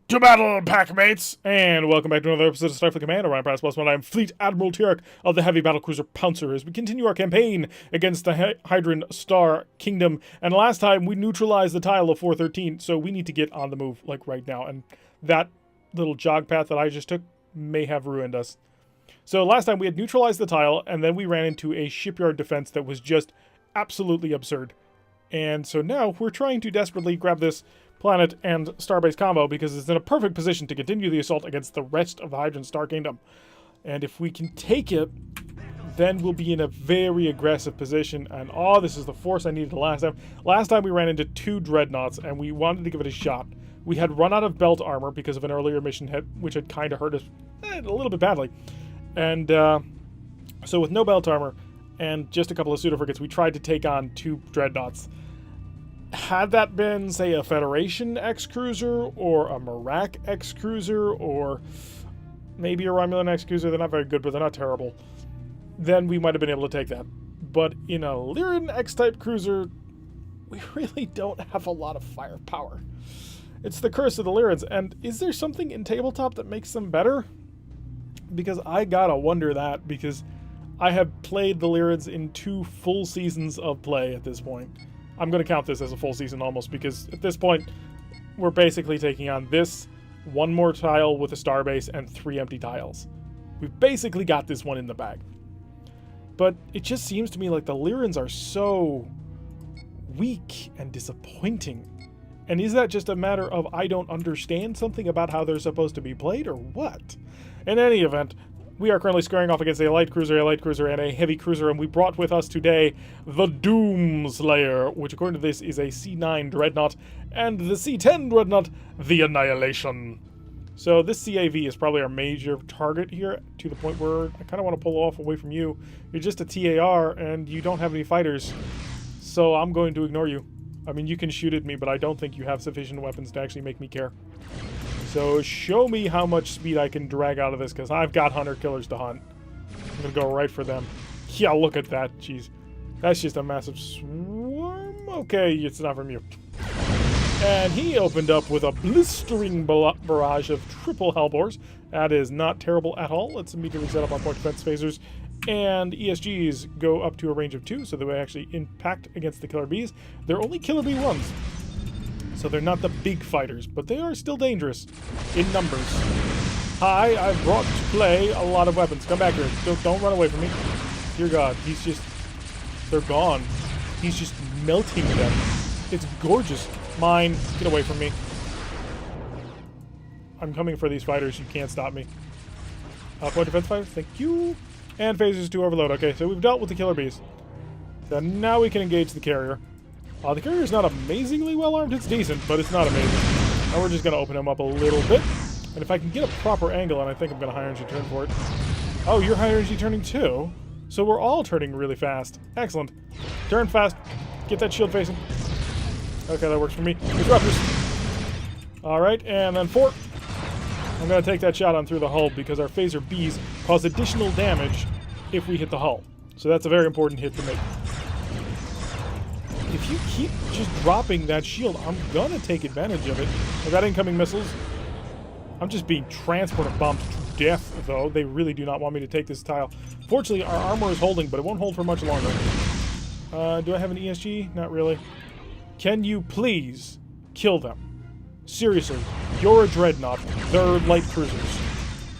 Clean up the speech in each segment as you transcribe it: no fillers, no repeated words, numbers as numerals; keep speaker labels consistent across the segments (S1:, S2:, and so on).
S1: To battle, packmates! And welcome back to another episode of Starfleet Command, Orion Pirates +1. I'm Fleet Admiral Tyrek of the heavy battlecruiser Pouncer as we continue our campaign against the Hydran Star Kingdom. And last time we neutralized the tile of 413, so we need to get on the move, like right now. And that little jog path that I just took may have ruined us. So last time we had neutralized the tile, and then we ran into a shipyard defense that was just absolutely absurd. And so now we're trying to desperately grab this planet and starbase combo because it's in a perfect position to continue the assault against the rest of the Hydran Star Kingdom. And if we can take it, then we'll be in a very aggressive position. And oh, this is the force I needed last time. Last time we ran into 2 dreadnoughts and we wanted to give it a shot. We had run out of belt armor because of an earlier mission hit, which had kind of hurt us a little bit badly. And so with no belt armor and just a couple of pseudo frigates, we tried to take on 2 dreadnoughts. Had that been, say, a Federation X-Cruiser, or a Marak X-Cruiser, or maybe a Romulan X-Cruiser, they're not very good, but they're not terrible, then we might have been able to take that. But in a Lyran X-type cruiser, we really don't have a lot of firepower. It's the curse of the Lyrans, and is there something in tabletop that makes them better? Because I gotta wonder that, because I have played the Lyrans in 2 full seasons of play at this point. I'm going to count this as a full season almost, because at this point, we're basically taking on this, 1 more tile with a starbase, and 3 empty tiles. We've basically got this one in the bag. But it just seems to me like the Lyrans are so weak and disappointing. And is that just a matter of I don't understand something about how they're supposed to be played, or what? In any event, we are currently squaring off against a light cruiser, and a heavy cruiser, and we brought with us today the Doomslayer, which according to this is a C9 Dreadnought, and the C10 Dreadnought, the Annihilation. So this CAV is probably our major target here, to the point where I kind of want to pull off away from you. You're just a TAR, and you don't have any fighters, so I'm going to ignore you. I mean, you can shoot at me, but I don't think you have sufficient weapons to actually make me care. So show me how much speed I can drag out of this, because I've got hunter-killers to hunt. I'm going to go right for them. Yeah, look at that. Jeez. That's just a massive swarm. Okay, it's not from you. And he opened up with a blistering barrage of triple Hellbores. That is not terrible at all. Let's immediately set up our point defense phasers. And ESGs go up to a range of 2, so they will actually impact against the Killer Bees. They're only Killer Bee 1s. So they're not the big fighters, but they are still dangerous in numbers. Hi, I've brought to play a lot of weapons. Come back here. Don't run away from me. Dear God, they're gone. He's just melting them. It's gorgeous. Mine, get away from me. I'm coming for these fighters. You can't stop me. Point defense fighters, thank you. And phasers to overload. Okay, so we've dealt with the Killer Bees. So now we can engage the carrier. The carrier is not amazingly well armed. It's decent, but it's not amazing. Now we're just going to open him up a little bit. And if I can get a proper angle, and I think I'm going to high energy turn for it. Oh, you're high energy turning too? So we're all turning really fast. Excellent. Turn fast. Get that shield facing. Okay, that works for me. Disruptors. Alright, and then 4. I'm going to take that shot on through the hull because our phaser Bs cause additional damage if we hit the hull. So that's a very important hit to make. If you keep just dropping that shield, I'm gonna take advantage of it. I've got incoming missiles. I'm just being transporter bombed to death, though. They really do not want me to take this tile. Fortunately, our armor is holding, but it won't hold for much longer. Do I have an ESG? Not really. Can you please kill them? Seriously, you're a dreadnought. They're light cruisers.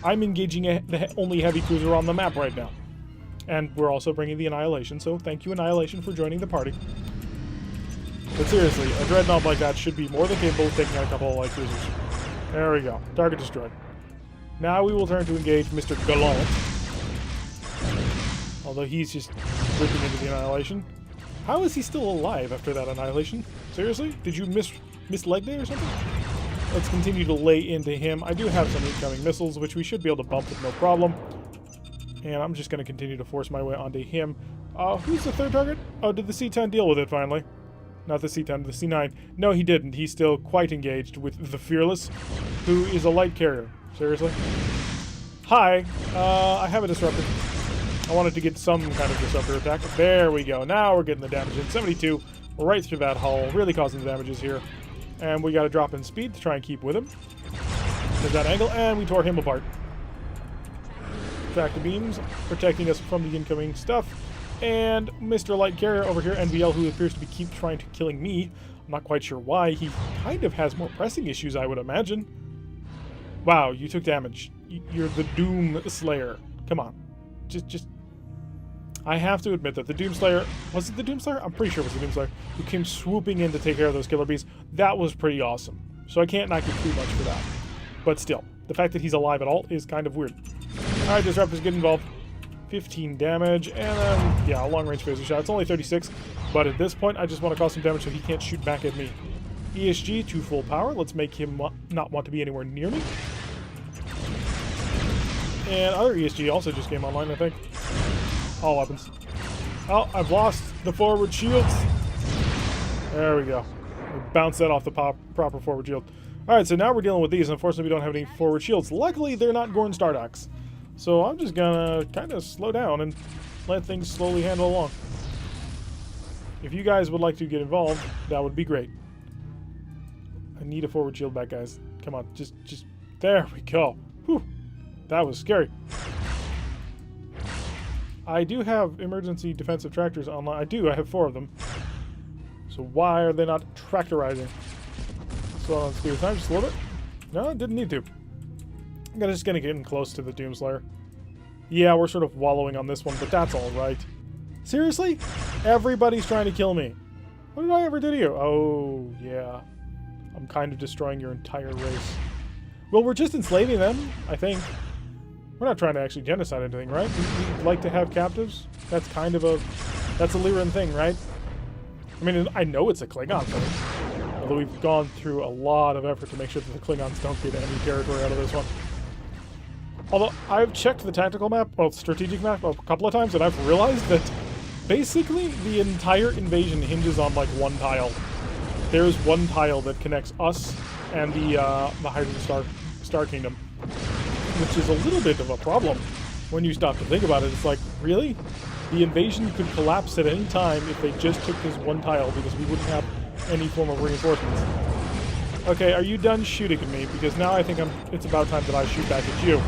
S1: I'm engaging the only heavy cruiser on the map right now. And we're also bringing the Annihilation, so thank you, Annihilation, for joining the party. But seriously, a dreadnought like that should be more than capable of taking out a couple of light cruisers. There we go. Target destroyed. Now we will turn to engage Mr. Gallant. Although he's just ripping into the Annihilation. How is he still alive after that Annihilation? Seriously? Did you miss leg day or something? Let's continue to lay into him. I do have some incoming missiles, which we should be able to bump with no problem. And I'm just going to continue to force my way onto him. Who's the third target? Oh, did the C10 deal with it finally? Not the C10, the C9. No, he didn't. He's still quite engaged with the Fearless, who is a light carrier. Seriously? Hi, I have a disruptor. I wanted to get some kind of disruptor attack. There we go. Now we're getting the damage in. 72. Right through that hull. Really causing the damages here. And we got to drop in speed to try and keep with him. There's that angle, and we tore him apart. Tractor beams protecting us from the incoming stuff. And Mr. Light Carrier over here, NVL, who appears to be keep trying to killing me. I'm not quite sure why. He kind of has more pressing issues, I would imagine. Wow, you took damage. You're the Doom Slayer. Come on. Just... I have to admit that the Doomslayer... Was it the Doomslayer? I'm pretty sure it was the Doomslayer who came swooping in to take care of those killer bees. That was pretty awesome. So I can't knock you too much for that. But still, the fact that he's alive at all is kind of weird. Alright, Disruptors get involved. 15 damage, and then, yeah, a long-range phaser shot. It's only 36, but at this point, I just want to cause some damage so he can't shoot back at me. ESG to full power. Let's make him not want to be anywhere near me. And other ESG also just came online, I think. All weapons. Oh, I've lost the forward shields. There we go. We bounced that off the proper forward shield. Alright, so now we're dealing with these. Unfortunately, we don't have any forward shields. Luckily, they're not Gorn Stardocks. So I'm just gonna kind of slow down and let things slowly handle along. If you guys would like to get involved, that would be great. I need a forward shield back, guys. Come on, just... There we go. Whew. That was scary. I do have emergency defensive tractors online. I do. I have 4 of them. So why are they not tractorizing? Slow on speed of time just a little bit. No, it didn't need to. I'm just gonna get in close to the Doomslayer. Yeah, we're sort of wallowing on this one, but that's alright. Seriously? Everybody's trying to kill me. What did I ever do to you? Oh, yeah. I'm kind of destroying your entire race. Well, we're just enslaving them, I think. We're not trying to actually genocide anything, right? We'd like to have captives. That's kind of a... That's a Lyran thing, right? I mean, I know it's a Klingon thing. Although we've gone through a lot of effort to make sure that the Klingons don't get any territory out of this one. Although, I've checked the tactical map, well, strategic map, a couple of times, and I've realized that basically the entire invasion hinges on, like, one tile. There's one tile that connects us and the Hydrogen Star Kingdom. Which is a little bit of a problem when you stop to think about it. It's like, really? The invasion could collapse at any time if they just took this one tile because we wouldn't have any form of reinforcements. Okay, are you done shooting at me? Because now I think it's about time that I shoot back at you.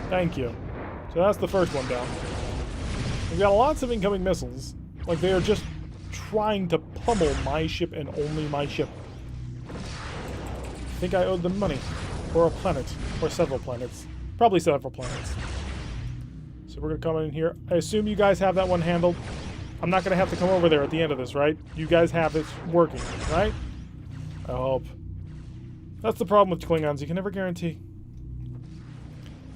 S1: Thank you. So that's the first one down. We've got lots of incoming missiles. Like, they are just trying to pummel my ship and only my ship. I think I owed them money. Or a planet. Or several planets. Probably several planets. So we're going to come in here. I assume you guys have that one handled. I'm not going to have to come over there at the end of this, right? You guys have it working, right? I hope. That's the problem with Klingons. You can never guarantee.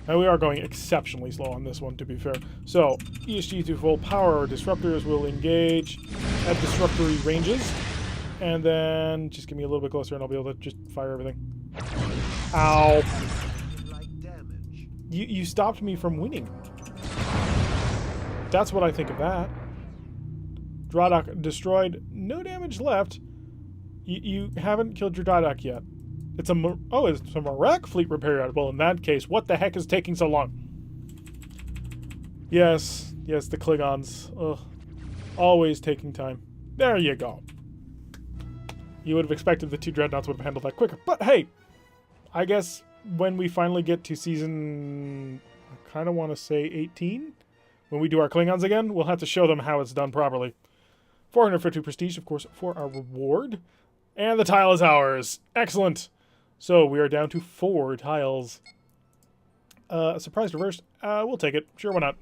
S1: And we are going exceptionally slow on this one, to be fair. So, ESG to full power. Disruptors will engage at disruptory ranges. And then just give me a little bit closer and I'll be able to just fire everything. Ow. You stopped me from winning. That's what I think of that. Drydock destroyed. No damage left. You haven't killed your Drydock yet. It's a Marak fleet repair yard. Well, in that case, what the heck is taking so long? Yes, the Klingons. Ugh. Always taking time. There you go. You would have expected the 2 Dreadnoughts would have handled that quicker. But hey, I guess when we finally get to season, I kind of want to say 18, when we do our Klingons again, we'll have to show them how it's done properly. 450 prestige, of course, for our reward. And the tile is ours. Excellent. So we are down to 4 tiles. Surprise reverse. We'll take it. Sure, why not?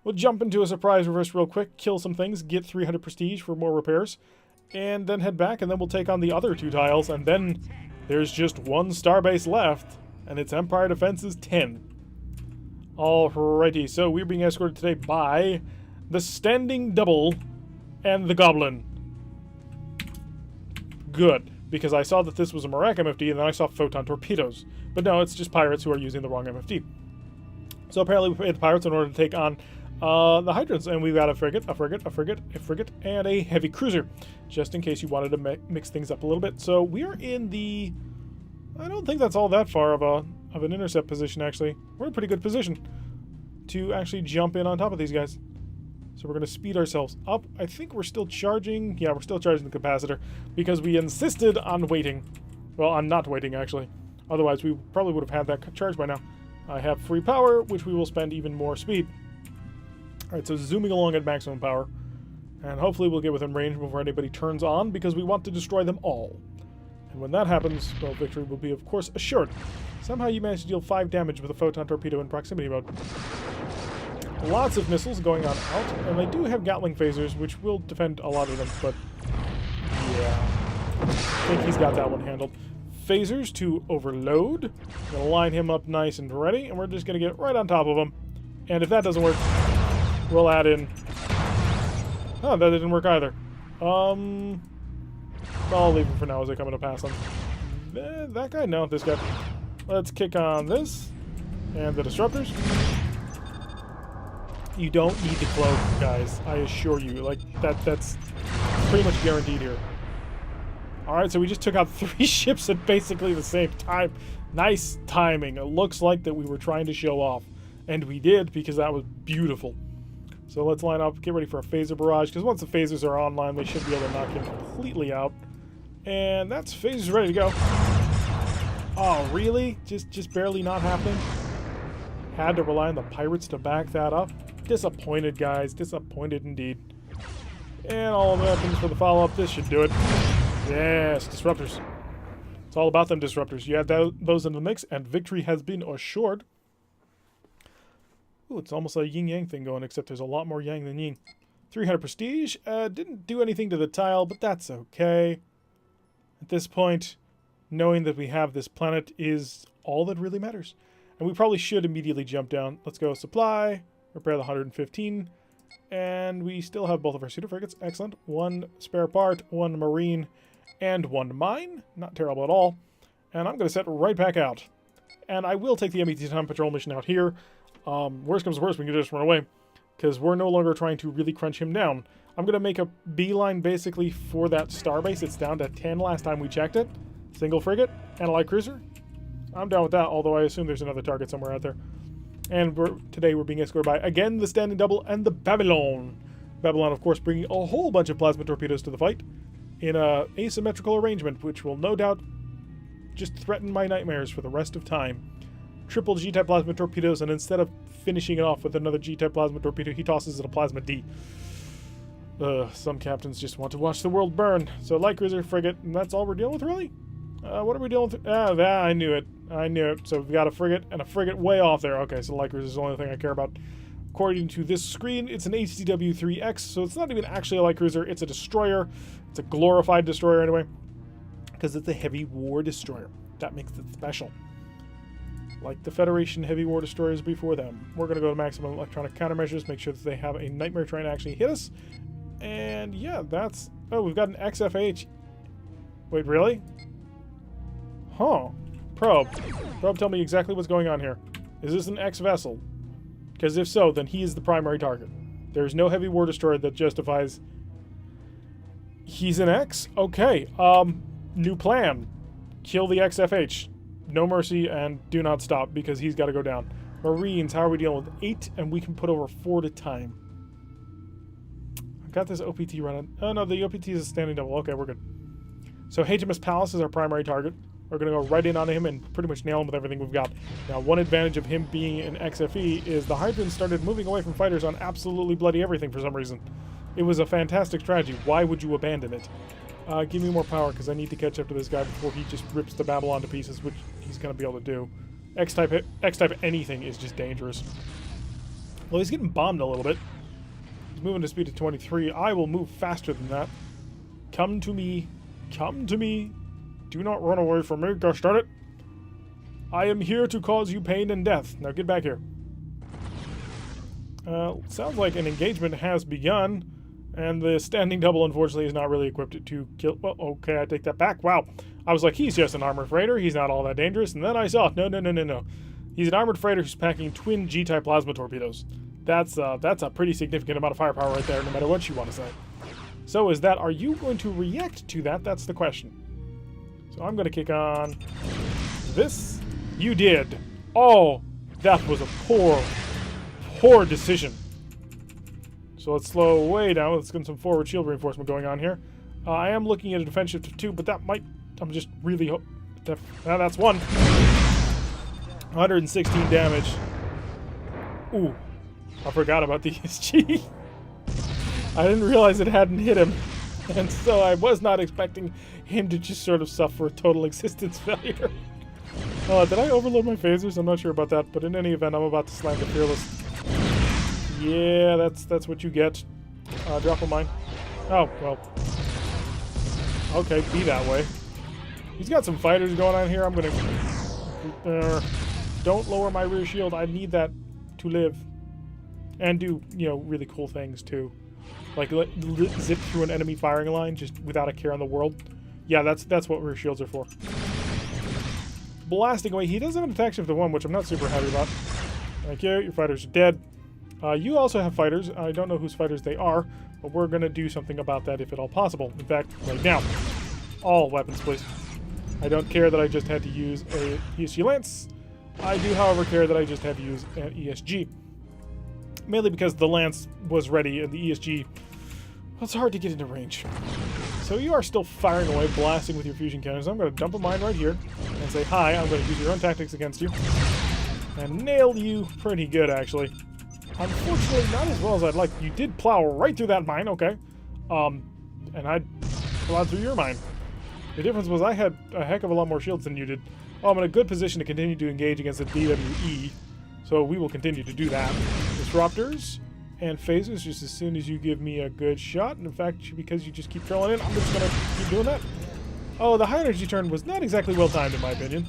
S1: We'll jump into a surprise reverse real quick, kill some things, get 300 prestige for more repairs, and then head back, and then we'll take on the other 2 tiles, and then there's just 1 starbase left, and its Empire Defense is 10. Alrighty, so we're being escorted today by the Standing Double and the Goblin. Good, because I saw that this was a Marak MFD, and then I saw Photon Torpedoes. But no, it's just pirates who are using the wrong MFD. So apparently we paid the pirates in order to take on the Hydrants, and we've got a frigate, and a heavy cruiser, just in case you wanted to mix things up a little bit. So we are in the... I don't think that's all that far of an intercept position, actually. We're in a pretty good position to actually jump in on top of these guys. So we're going to speed ourselves up. I think we're still charging. Yeah, we're still charging the capacitor because we insisted on waiting. Well, on not waiting, actually. Otherwise, we probably would have had that charged by now. I have free power, which we will spend even more speed. Alright, so zooming along at maximum power. And hopefully we'll get within range before anybody turns on, because we want to destroy them all. And when that happens, well, victory will be, of course, assured. Somehow you managed to deal 5 damage with a photon torpedo in proximity mode. Lots of missiles going on out, and they do have Gatling phasers, which will defend a lot of them, but yeah. I think he's got that one handled. Phasers to overload. Gonna line him up nice and ready, and we're just gonna get right on top of him. And if that doesn't work, we'll add in... Oh, that didn't work either. I'll leave him for now as I come in to pass on. That guy? No, this guy. Let's kick on this. And the disruptors. You don't need the cloak, guys. I assure you. Like, that's pretty much guaranteed here. Alright, so we just took out 3 ships at basically the same time. Nice timing. It looks like that we were trying to show off. And we did, because that was beautiful. So let's line up, get ready for a phaser barrage, because once the phasers are online, they should be able to knock him completely out. And that's phasers ready to go. Oh, really? Just barely not happening? Had to rely on the pirates to back that up? Disappointed, guys. Disappointed indeed. And all of weapons for the follow-up. This should do it. Yes, disruptors. It's all about them disruptors. You add those into the mix, and victory has been assured. Ooh, it's almost a yin-yang thing going, except there's a lot more yang than yin. 300 prestige. Didn't do anything to the tile, but that's okay. At this point, knowing that we have this planet is all that really matters. And we probably should immediately jump down. Let's go supply, repair the 115, and we still have both of our pseudo frigates. Excellent. 1 spare part, 1 marine, and 1 mine. Not terrible at all. And I'm going to set right back out. And I will take the MET Time Patrol mission out here. Worst comes to worst, we can just run away, because we're no longer trying to really crunch him down. I'm going to make a beeline basically for that starbase. It's down to 10 last time we checked it. Single frigate and a light cruiser. I'm down with that, although I assume there's another target somewhere out there. And today we're being escorted by, again, the Standing Double and the Babylon. Babylon, of course, bringing a whole bunch of plasma torpedoes to the fight in a asymmetrical arrangement, which will no doubt just threaten my nightmares for the rest of time. Triple G-type plasma torpedoes, and instead of finishing it off with another G-type plasma torpedo, he tosses it a plasma D. Some captains just want to watch the world burn. So light cruiser, frigate, and that's all we're dealing with, really? What are we dealing with? I knew it. I knew it. So we've got a frigate and a frigate way off there. Okay, so light cruiser is the only thing I care about. According to this screen, it's an HDW-3X, so it's not even actually a light cruiser. It's a destroyer. It's a glorified destroyer anyway, because it's a heavy war destroyer. That makes it special. Like the Federation heavy war destroyers before them. We're going to go to maximum electronic countermeasures, make sure that they have a nightmare trying to actually hit us. And yeah, that's... Oh, we've got an XFH. Wait, really? Huh. Probe. Probe, tell me exactly what's going on here. Is this an X vessel? Because if so, then he is the primary target. There's no heavy war destroyer that justifies... He's an X? Okay. New plan. Kill the XFH. No mercy, and do not stop, because he's got to go down. Marines, how are we dealing with 8? And we can put over 4 at a time. I've got this OPT running. Oh, no, the OPT is a standing double. Okay, we're good. So HMS Palace is our primary target. We're going to go right in on him and pretty much nail him with everything we've got. Now, one advantage of him being an XFE is the Hydrants started moving away from fighters on absolutely bloody everything for some reason. It was a fantastic strategy. Why would you abandon it? Give me more power, because I need to catch up to this guy before he just rips the Babylon to pieces, which he's going to be able to do. X-type anything is just dangerous. Well, he's getting bombed a little bit. He's moving to speed of 23. I will move faster than that. Come to me. Come to me. Do not run away from me. Gosh darn it. I am here to cause you pain and death. Now get back here. Sounds like an engagement has begun. And the standing double, unfortunately, is not really equipped to kill... Well, okay, I take that back. Wow. I was like, he's just an armored freighter. He's not all that dangerous. And then I saw, no. He's an armored freighter who's packing twin G-type plasma torpedoes. That's a pretty significant amount of firepower right there, no matter what you want to say. So is that... Are you going to react to that? That's the question. So I'm going to kick on this. You did. Oh, that was a poor decision. So let's slow way down. Let's get some forward shield reinforcement going on here. I am looking at a defense shift of 2, but that might... I'm just really... that's 1. 116 damage. Ooh. I forgot about the ESG. I didn't realize it hadn't hit him. And so I was not expecting him to just sort of suffer a total existence failure. Did I overload my phasers? I'm not sure about that, but in any event, I'm about to slam the Fearless. Yeah, that's what you get. Drop a mine. Oh, well. Okay, be that way. He's got some fighters going on here. I'm gonna... don't lower my rear shield. I need that to live. And do, you know, really cool things, too. Like, zip through an enemy firing line just without a care in the world. Yeah, that's what rear shields are for. Blasting away. He does have an attack shift of 1, which I'm not super happy about. Thank you. Your fighters are dead. You also have fighters. I don't know whose fighters they are, but we're going to do something about that if at all possible. In fact, right now. All weapons, please. I don't care that I just had to use a ESG Lance. I do, however, care that I just had to use an ESG. Mainly because the Lance was ready and the ESG... well, it's hard to get into range. So you are still firing away, blasting with your fusion cannons. I'm going to dump a mine right here and say, hi, I'm going to use your own tactics against you. And nail you pretty good, actually. Unfortunately, not as well as I'd like. You did plow right through that mine, okay. And I plowed through your mine. The difference was I had a heck of a lot more shields than you did. Oh, I'm in a good position to continue to engage against the DWE. So we will continue to do that. Disruptors and phasers just as soon as you give me a good shot. And in fact, because you just keep trailing in, I'm just going to keep doing that. Oh, the high energy turn was not exactly well timed in my opinion.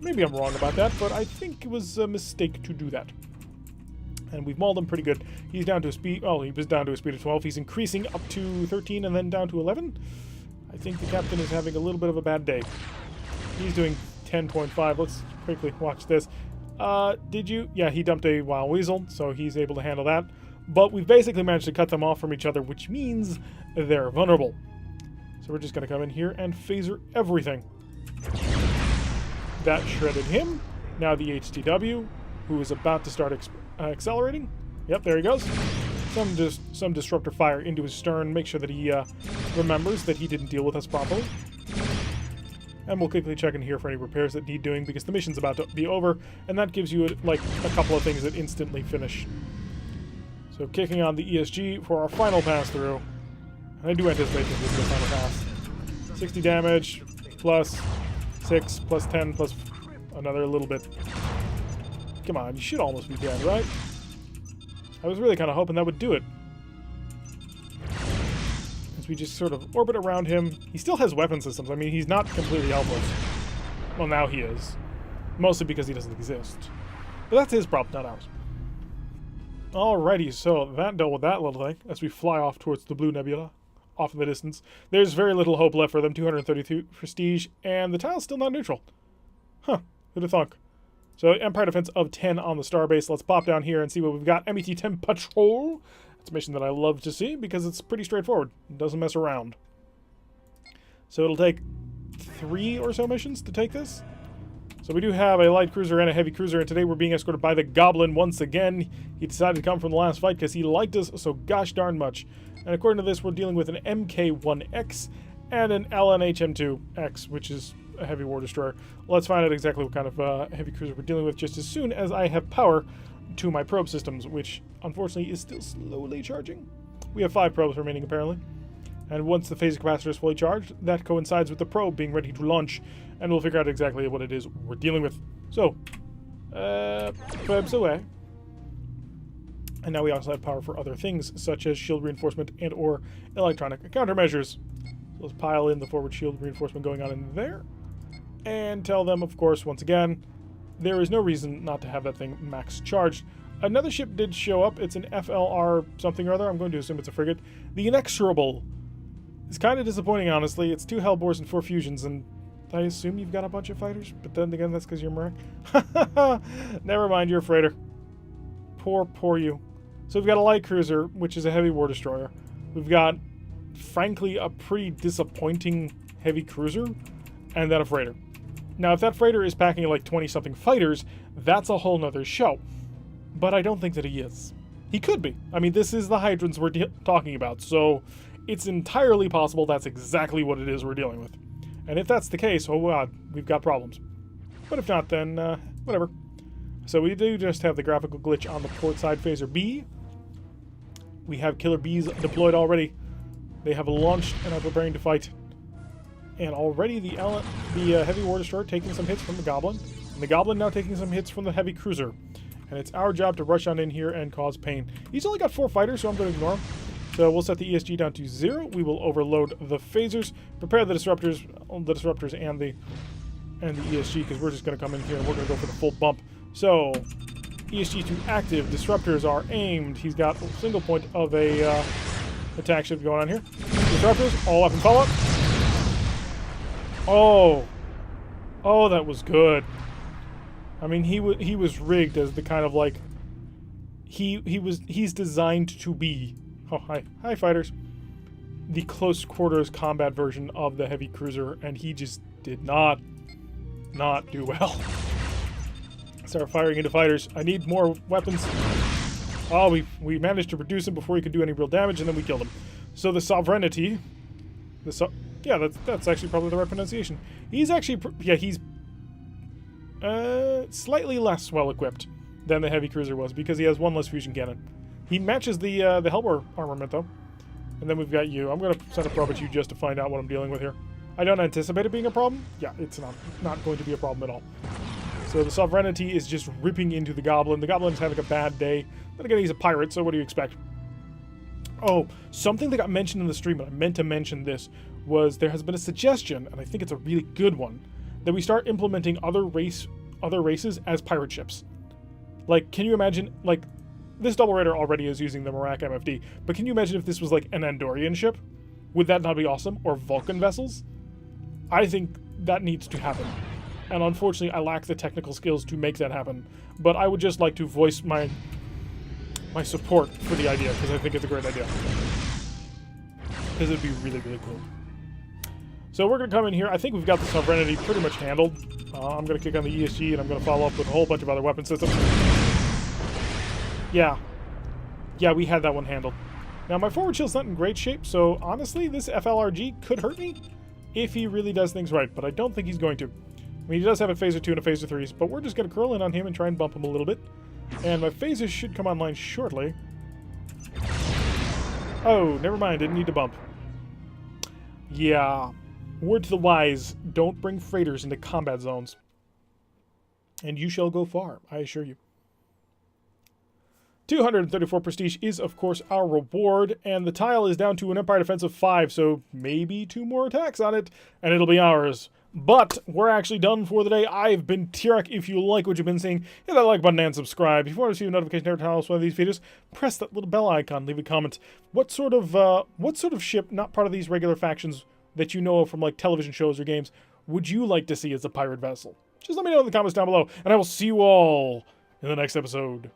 S1: Maybe I'm wrong about that, but I think it was a mistake to do that. And we've mauled him pretty good. He's down to a speed... oh, he was down to a speed of 12. He's increasing up to 13 and then down to 11. I think the captain is having a little bit of a bad day. He's doing 10.5. Let's quickly watch this. Did you... yeah, he dumped a wild weasel, so he's able to handle that. But we've basically managed to cut them off from each other, which means they're vulnerable. So we're just going to come in here and phaser everything. That shredded him. Now the HTW, who is about to start accelerating. Yep, there he goes. Some disruptor fire into his stern. Make sure that he remembers that he didn't deal with us properly. And we'll quickly check in here for any repairs that need doing, because the mission's about to be over, and that gives you, like, a couple of things that instantly finish. So kicking on the ESG for our final pass-through. I do anticipate this will be the final pass. 60 damage, plus 6, plus 10, plus another little bit. Come on, you should almost be dead, right? I was really kind of hoping that would do it. As we just sort of orbit around him. He still has weapon systems. I mean, he's not completely helpless. Well, now he is. Mostly because he doesn't exist. But that's his problem, not ours. Alrighty, so that dealt with that little thing as we fly off towards the Blue Nebula, off in the distance. There's very little hope left for them, 232 prestige, and the tile's still not neutral. Huh, who'd have thunk? So Empire Defense of 10 on the starbase. Let's pop down here and see what we've got. MET-10 Patrol. It's a mission that I love to see because it's pretty straightforward. It doesn't mess around. So it'll take 3 or so missions to take this. So we do have a light cruiser and a heavy cruiser, and today we're being escorted by the Goblin once again. He decided to come from the last fight because he liked us so gosh darn much. And according to this, we're dealing with an MK-1X and an LNH-M2X, which is a heavy war destroyer. Let's find out exactly what kind of heavy cruiser we're dealing with just as soon as I have power to my probe systems, which unfortunately is still slowly charging. We have 5 probes remaining apparently. And once the phaser capacitor is fully charged, that coincides with the probe being ready to launch, and we'll figure out exactly what it is we're dealing with. So, probes away. And now we also have power for other things, such as shield reinforcement and or electronic countermeasures. So let's pile in the forward shield reinforcement going on in there. And tell them, of course, once again, there is no reason not to have that thing max charged. Another ship did show up. It's an FLR something or other. I'm going to assume it's a frigate. The Inexorable. It's kind of disappointing, honestly. It's 2 Hellbores and 4 fusions, and I assume you've got a bunch of fighters, but then again, that's because you're Marek. Never mind, you're a freighter. Poor you. So we've got a light cruiser, which is a heavy war destroyer. We've got, frankly, a pretty disappointing heavy cruiser, and then a freighter. Now, if that freighter is packing like 20-something fighters, that's a whole nother show. But I don't think that he is. He could be. I mean, this is the Hydrants we're talking about, so it's entirely possible that's exactly what it is we're dealing with. And if that's the case, oh god, we've got problems. But if not, then whatever. So we do just have the graphical glitch on the port side phaser B. We have killer bees deployed already. They have launched and are preparing to fight. And already the heavy war destroyer taking some hits from the Goblin. And the Goblin now taking some hits from the heavy cruiser. And it's our job to rush on in here and cause pain. He's only got 4 fighters, so I'm going to ignore him. So we'll set the ESG down to 0. We will overload the phasers, prepare the disruptors and the ESG, because we're just going to come in here and we're going to go for the full bump. So ESG to active. Disruptors are aimed. He's got a single point of a attack ship going on here. Disruptors all up and follow up. Oh, that was good. I mean, he was rigged as the kind of like he's designed to be. Oh, hi fighters. The close quarters combat version of the heavy cruiser, and he just did not do well. Start firing into fighters. I need more weapons. Oh, we managed to reduce him before he could do any real damage, and then we killed him. So the Sovereignty, yeah, that's actually probably the right pronunciation. He's actually he's slightly less well equipped than the heavy cruiser was, because he has 1 less fusion cannon. He matches the Hellbore armament though. And then we've got you. I'm gonna send a probe at you just to find out what I'm dealing with here. I don't anticipate it being a problem. Yeah, it's not going to be a problem at all. So the Sovereignty is just ripping into the Goblin. The Goblin's having a bad day. Then again, he's a pirate, so what do you expect? Oh, something that got mentioned in the stream, and I meant to mention this, was there has been a suggestion, and I think it's a really good one, that we start implementing other races as pirate ships. Like, can you imagine, like, this Double Raider already is using the Merak MFD, but can you imagine if this was like an Andorian ship? Would that not be awesome? Or Vulcan vessels? I think that needs to happen. And unfortunately, I lack the technical skills to make that happen. But I would just like to voice my support for the idea, because I think it's a great idea. Because it'd be really, really cool. So we're going to come in here. I think we've got the Sovereignty pretty much handled. I'm going to kick on the ESG, and I'm going to follow up with a whole bunch of other weapon systems. Yeah, we had that one handled. Now, my forward shield's not in great shape, so honestly, this FLRG could hurt me if he really does things right, but I don't think he's going to. I mean, he does have a Phaser 2 and a Phaser 3, but we're just going to curl in on him and try and bump him a little bit. And my phasers should come online shortly. Oh, never mind, didn't need to bump. Yeah, word to the wise, don't bring freighters into combat zones. And you shall go far, I assure you. 234 prestige is, of course, our reward, and the tile is down to an Empire Defense of 5, so maybe 2 more attacks on it, and it'll be ours. But we're actually done for the day. I've been Tirek. If you like what you've been seeing, hit that like button and subscribe. If you want to receive a notification every time I post one of these videos, press that little bell icon, leave a comment. What sort of ship, not part of these regular factions that you know of from like television shows or games, would you like to see as a pirate vessel? Just let me know in the comments down below, and I will see you all in the next episode.